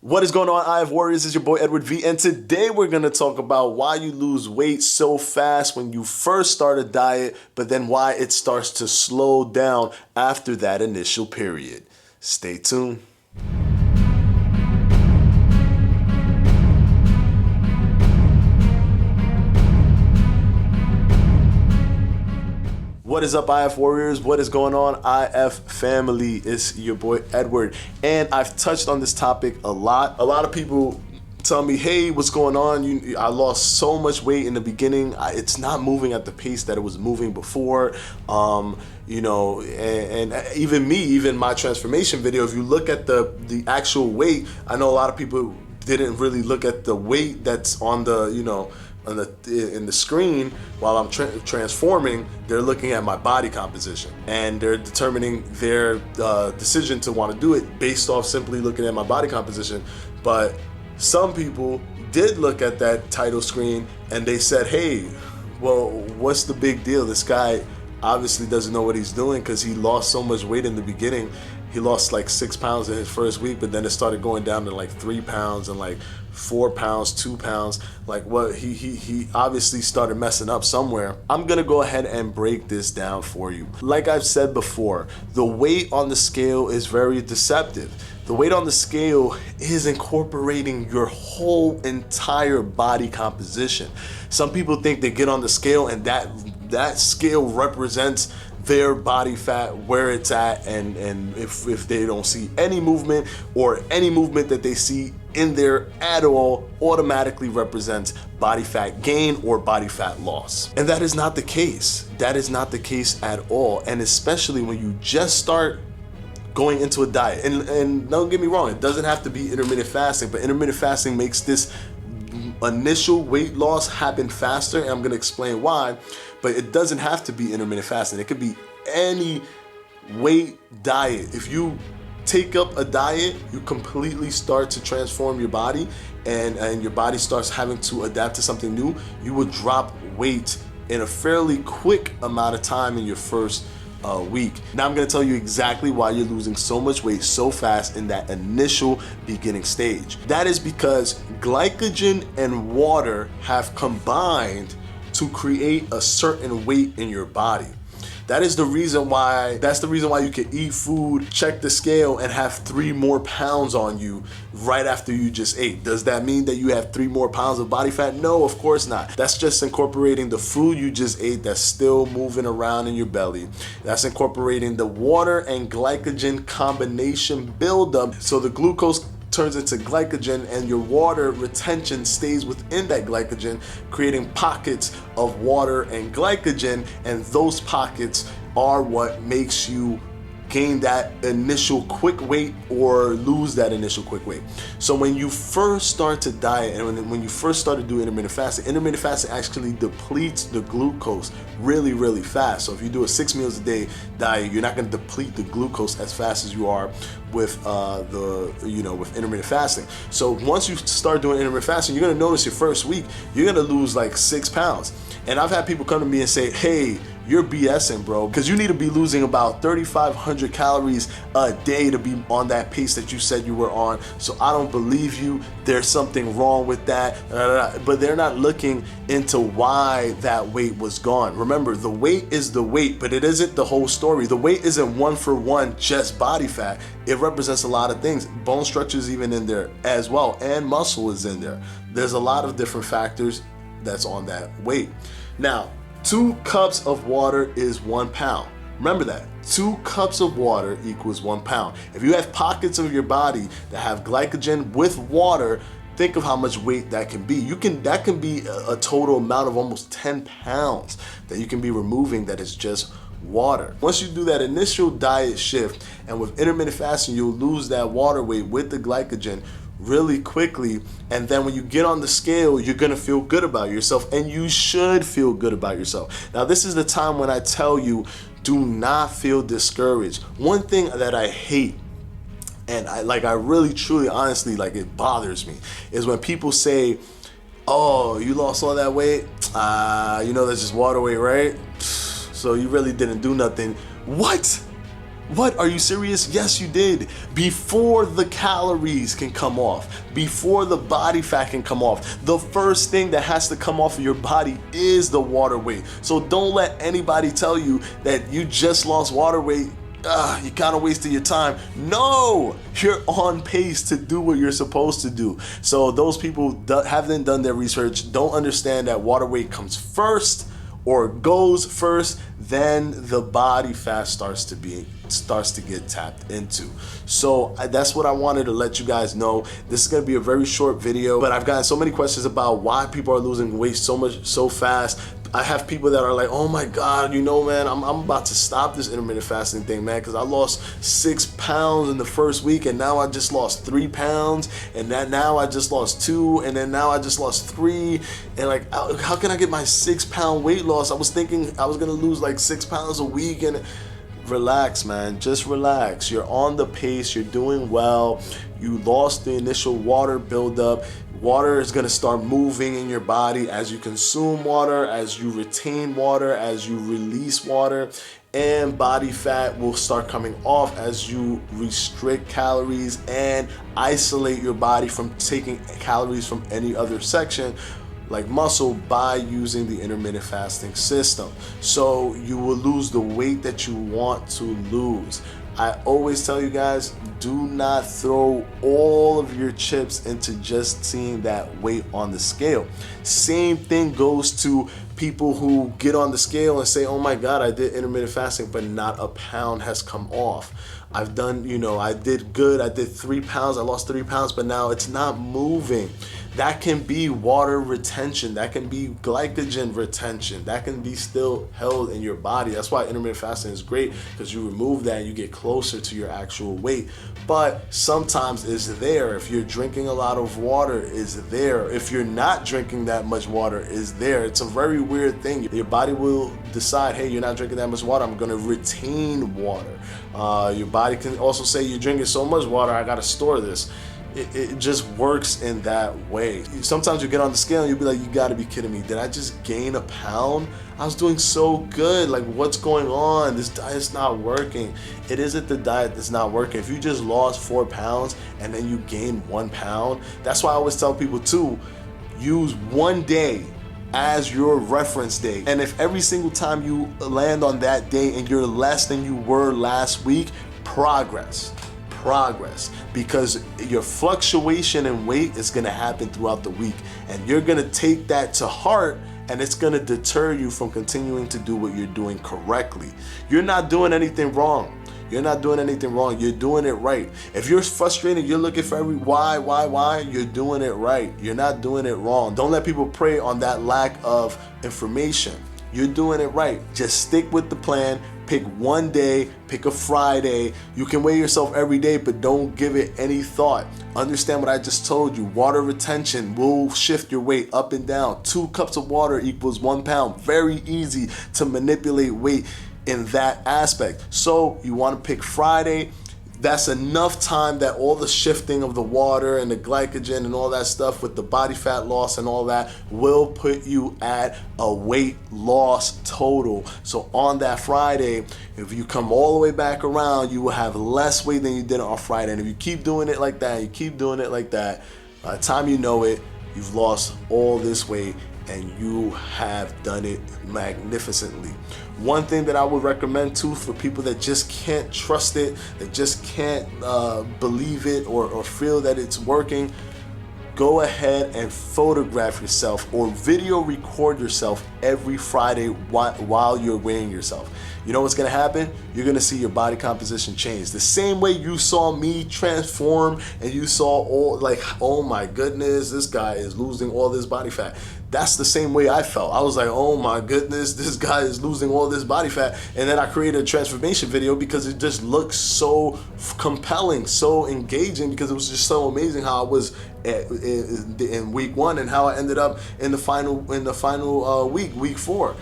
What is going on, IF Warriors? It's your boy Edward V, and today we're going to talk about why you lose weight so fast when you first start a diet, but then why it starts to slow down after that initial period. Stay tuned. What is up, IF Warriors? What is going on, IF family? It's your boy Edward, and I've touched on this topic a lot. A lot of people tell me, hey, what's going on? I lost so much weight in the beginning. It's not moving at the pace that it was moving before. And even my transformation video, if you look at the actual weight, I know a lot of people didn't really look at the weight that's on the, in the screen while I'm transforming. They're looking at my body composition and they're determining their decision to want to do it based off simply looking at my body composition. But some people did look at that title screen and they said, hey, well, what's the big deal? This guy obviously doesn't know what he's doing because he lost so much weight in the beginning. He lost like 6 pounds in his first week, but then it started going down to like 3 pounds and like 4 pounds, 2 pounds. Like, what, he obviously started messing up somewhere. I'm gonna go ahead and break this down for you. Like I've said before, the weight on the scale is very deceptive. The weight on the scale is incorporating your whole entire body composition. Some people think they get on the scale and that scale represents their body fat, where it's at, and if they don't see any movement, or any movement that they see in there at all automatically represents body fat gain or body fat loss. And that is not the case. That is not the case at all. And especially when you just start going into a diet. And don't get me wrong, it doesn't have to be intermittent fasting, but intermittent fasting makes this initial weight loss happen faster, and I'm gonna explain why. But it doesn't have to be intermittent fasting. It could be any weight diet. If you take up a diet, you completely start to transform your body, and your body starts having to adapt to something new, you will drop weight in a fairly quick amount of time in your first week. Now I'm gonna tell you exactly why you're losing so much weight so fast in that initial beginning stage. That is because glycogen and water have combined to create a certain weight in your body. That's the reason why you can eat food, check the scale, and have 3 more pounds on you right after you just ate. Does that mean that you have 3 more pounds of body fat? No, of course not. That's just incorporating the food you just ate that's still moving around in your belly. That's incorporating the water and glycogen combination buildup. So the glucose turns into glycogen and your water retention stays within that glycogen, creating pockets of water and glycogen, and those pockets are what makes you gain that initial quick weight or lose that initial quick weight. So when you first start to diet and when you first start to do intermittent fasting actually depletes the glucose really, really fast. So if you do a 6 meals a day diet, you're not going to deplete the glucose as fast as you are with with intermittent fasting. So once you start doing intermittent fasting, you're going to notice your first week, you're going to lose like 6 pounds. And I've had people come to me and say, hey, you're BSing, bro, because you need to be losing about 3,500 calories a day to be on that pace that you said you were on. So I don't believe you. There's something wrong with that. But they're not looking into why that weight was gone. Remember, the weight is the weight, but it isn't the whole story. The weight isn't one for one just body fat. It represents a lot of things. Bone structure is even in there as well, and muscle is in there. There's a lot of different factors that's on that weight. Now, 2 cups of water is 1 pound. Remember that. 2 cups of water equals 1 pound. If you have pockets of your body that have glycogen with water, think of how much weight that can be. That can be a total amount of almost 10 pounds that you can be removing that is just water. Once you do that initial diet shift, and with intermittent fasting, you'll lose that water weight with the glycogen really quickly, and then when you get on the scale, you're gonna feel good about yourself, and you should feel good about yourself. Now, this is the time when I tell you, do not feel discouraged. One thing that I hate, and I really, truly, honestly, it bothers me, is when people say, oh, you lost all that weight? That's just water weight, right? So you really didn't do nothing. What? What? Are you serious? Yes, you did. Before the calories can come off, before the body fat can come off, the first thing that has to come off of your body is the water weight. So don't let anybody tell you that you just lost water weight. You kind of wasted your time. No, you're on pace to do what you're supposed to do. So those people haven't done their research, don't understand that water weight comes first or goes first, then the body fat starts to get tapped into. So that's what I wanted to let you guys know. This is going to be a very short video, but I've gotten so many questions about why people are losing weight so fast. I have people that are like, oh my God, you know, man, I'm about to stop this intermittent fasting thing, man, because I lost 6 pounds in the first week, and now I just lost 3 pounds, and now I just lost 2, and then now I just lost 3, and like, how can I get my 6-pound weight loss? I was thinking I was gonna lose like 6 pounds a week. And relax, man, just relax. You're on the pace, you're doing well. You lost the initial water buildup. Water is gonna start moving in your body as you consume water, as you retain water, as you release water, and body fat will start coming off as you restrict calories and isolate your body from taking calories from any other section like muscle by using the intermittent fasting system. So you will lose the weight that you want to lose. I always tell you guys, do not throw all of your chips into just seeing that weight on the scale. Same thing goes to people who get on the scale and say, oh my God, I did intermittent fasting, but not a pound has come off. I've done, I did good. I did 3 pounds. I lost 3 pounds, but now it's not moving. That can be water retention. That can be glycogen retention. That can be still held in your body. That's why intermittent fasting is great, because you remove that and you get closer to your actual weight. But sometimes it's there. If you're drinking a lot of water, it's there. If you're not drinking that much water, it's there. It's a very weird thing. Your body will decide, hey, you're not drinking that much water, I'm gonna retain water. Your body can also say, you're drinking so much water, I gotta store this. It just works in that way. Sometimes you get on the scale and you'll be like, you gotta be kidding me. Did I just gain a pound? I was doing so good. Like, what's going on? This diet's not working. It isn't the diet that's not working. If you just lost 4 pounds and then you gain 1 pound, that's why I always tell people too, use one day as your reference day. And if every single time you land on that day and you're less than you were last week, progress, because your fluctuation in weight is gonna happen throughout the week, and you're gonna take that to heart, and it's gonna deter you from continuing to do what you're doing correctly. You're not doing anything wrong. You're not doing anything wrong. You're doing it right. If you're frustrated, you're looking for every why, you're doing it right. You're not doing it wrong. Don't let people prey on that lack of information. You're doing it right. Just stick with the plan. Pick one day, pick a Friday. You can weigh yourself every day, but don't give it any thought. Understand what I just told you. Water retention will shift your weight up and down. 2 cups of water equals 1 pound. Very easy to manipulate weight in that aspect. So you want to pick Friday. That's enough time that all the shifting of the water and the glycogen and all that stuff with the body fat loss and all that will put you at a weight loss total. So on that Friday, if you come all the way back around, you will have less weight than you did on Friday. And if you keep doing it like that, by the time you know it, you've lost all this weight and you have done it magnificently. One thing that I would recommend too for people that just can't trust it, that just can't believe it or feel that it's working, go ahead and photograph yourself or video record yourself every Friday while you're weighing yourself. You know what's gonna happen? You're gonna see your body composition change. The same way you saw me transform and you saw all like, oh my goodness, this guy is losing all this body fat. That's the same way I felt. I was like, oh my goodness, this guy is losing all this body fat. And then I created a transformation video because it just looked so compelling, so engaging, because it was just so amazing how I was in week 1 and how I ended up in the final week 4.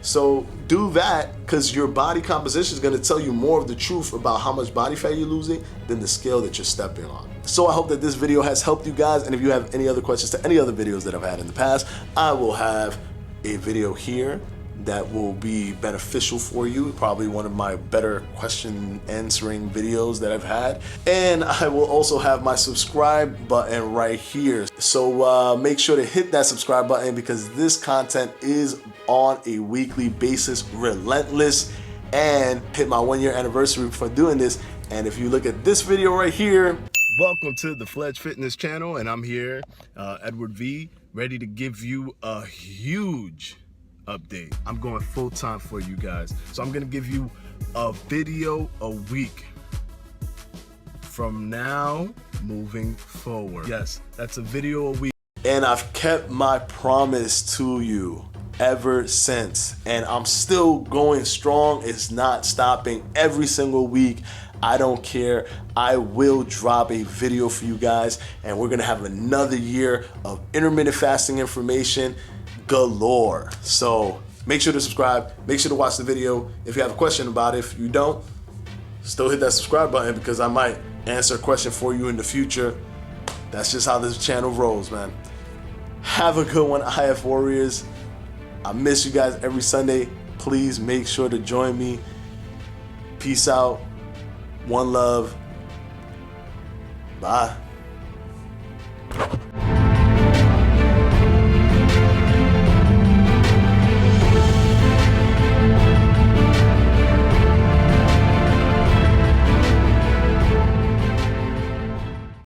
So do that, because your body composition is going to tell you more of the truth about how much body fat you're losing than the scale that you're stepping on. So I hope that this video has helped you guys, and if you have any other questions to any other videos that I've had in the past, I will have a video here that will be beneficial for you. Probably one of my better question answering videos that I've had. And I will also have my subscribe button right here. So make sure to hit that subscribe button because this content is on a weekly basis, relentless, and hit my 1-year anniversary for doing this. And if you look at this video right here, welcome to the Fledge Fitness channel, and I'm here, Edward V, ready to give you a huge update. I'm going full time for you guys. So I'm gonna give you a video a week from now moving forward. Yes, that's a video a week. And I've kept my promise to you ever since. And I'm still going strong. It's not stopping. Every single week, I don't care. I will drop a video for you guys, and we're gonna have another year of intermittent fasting information galore. So make sure to subscribe, make sure to watch the video. If you have a question about it, if you don't, still hit that subscribe button because I might answer a question for you in the future. That's just how this channel rolls, man. Have a good one, IF Warriors. I miss you guys every Sunday. Please make sure to join me. Peace out. One love. Bye.